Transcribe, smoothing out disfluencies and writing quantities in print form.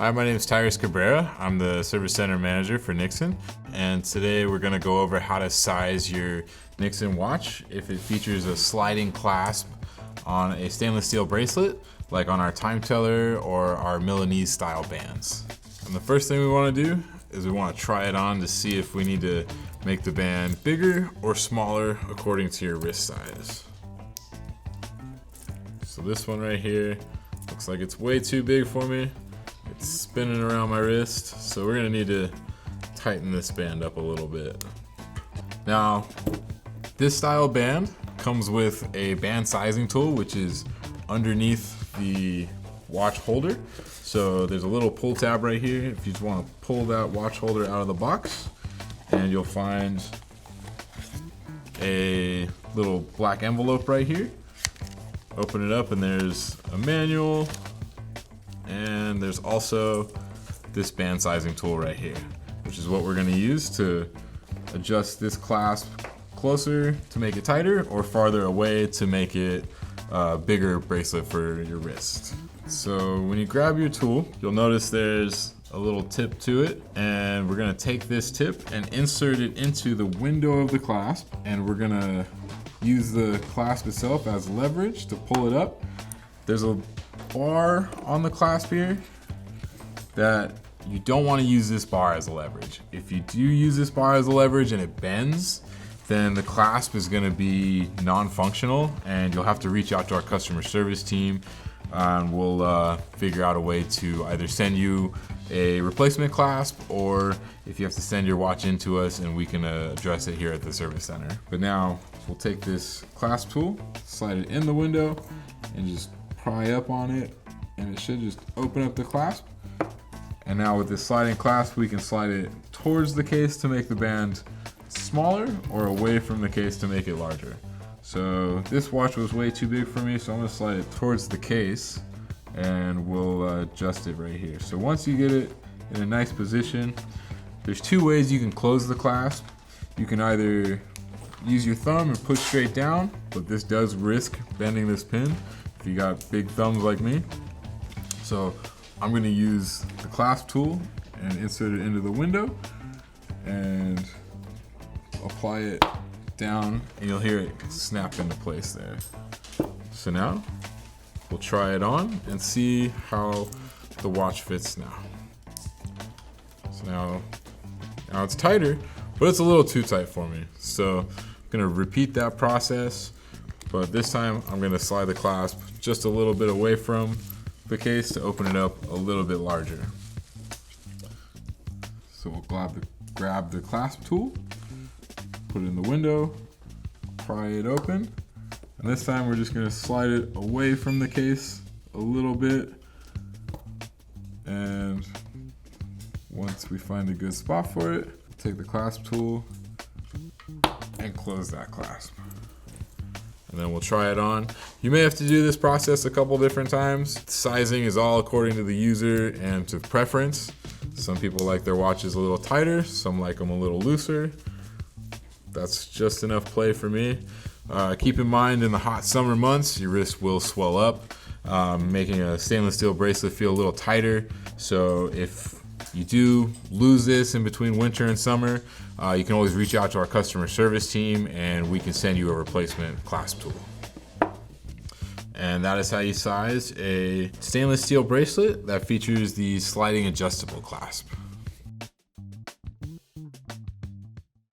Hi, my name is Tyrus Cabrera. I'm the service center manager for Nixon, and today we're going to go over how to size your Nixon watch if it features a sliding clasp on a stainless steel bracelet, like on our time teller or our Milanese style bands. And the first thing we want to do is we want to try it on to see if we need to make the band bigger or smaller according to your wrist size. So this one right here looks like it's way too big for me. It's spinning around my wrist, so we're gonna need to tighten this band up a little bit. Now, this style band comes with a band sizing tool, which is underneath the watch holder. So there's a little pull tab right here. If you just want to pull that watch holder out of the box, and you'll find a little black envelope right here. Open it up and there's a manual, and there's also this band sizing tool right here, which is what we're going to use to adjust this clasp closer to make it tighter or farther away to make it a bigger bracelet for your wrist. So when you grab your tool, you'll notice there's a little tip to it, and we're going to take this tip and insert it into the window of the clasp, and we're going to use the clasp itself as leverage to pull it up. There's a bar on the clasp here that you don't want to use this bar as a leverage. If you do use this bar as a leverage and it bends, then the clasp is going to be non-functional, and you'll have to reach out to our customer service team, and we'll figure out a way to either send you a replacement clasp, or if you have to send your watch in to us, and we can address it here at the service center. But now we'll take this clasp tool, slide it in the window, and just pry up on it, and it should just open up the clasp. And now with this sliding clasp, we can slide it towards the case to make the band smaller, or away from the case to make it larger. So this watch was way too big for me, so I'm gonna slide it towards the case, and we'll adjust it right here. So once you get it in a nice position, there's two ways you can close the clasp. You can either use your thumb and push straight down, but this does risk bending this pin if you got big thumbs like me. So I'm going to use the clasp tool and insert it into the window and apply it down, and you'll hear it snap into place there. So now we'll try it on and see how the watch fits now. So now it's tighter, but it's a little too tight for me. So I'm gonna repeat that process, but this time I'm gonna slide the clasp just a little bit away from the case to open it up a little bit larger. So we'll grab the clasp tool, put it in the window, pry it open, and this time we're just gonna slide it away from the case a little bit, and once we find a good spot for it, take the clasp tool and close that clasp. And then we'll try it on. You may have to do this process a couple different times. Sizing is all according to the user and to preference. Some people like their watches a little tighter, some like them a little looser. That's just enough play for me. Keep in mind, in the hot summer months, your wrist will swell up, making a stainless steel bracelet feel a little tighter. So if you do lose this in between winter and summer, you can always reach out to our customer service team, and we can send you a replacement clasp tool. And that is how you size a stainless steel bracelet that features the sliding adjustable clasp.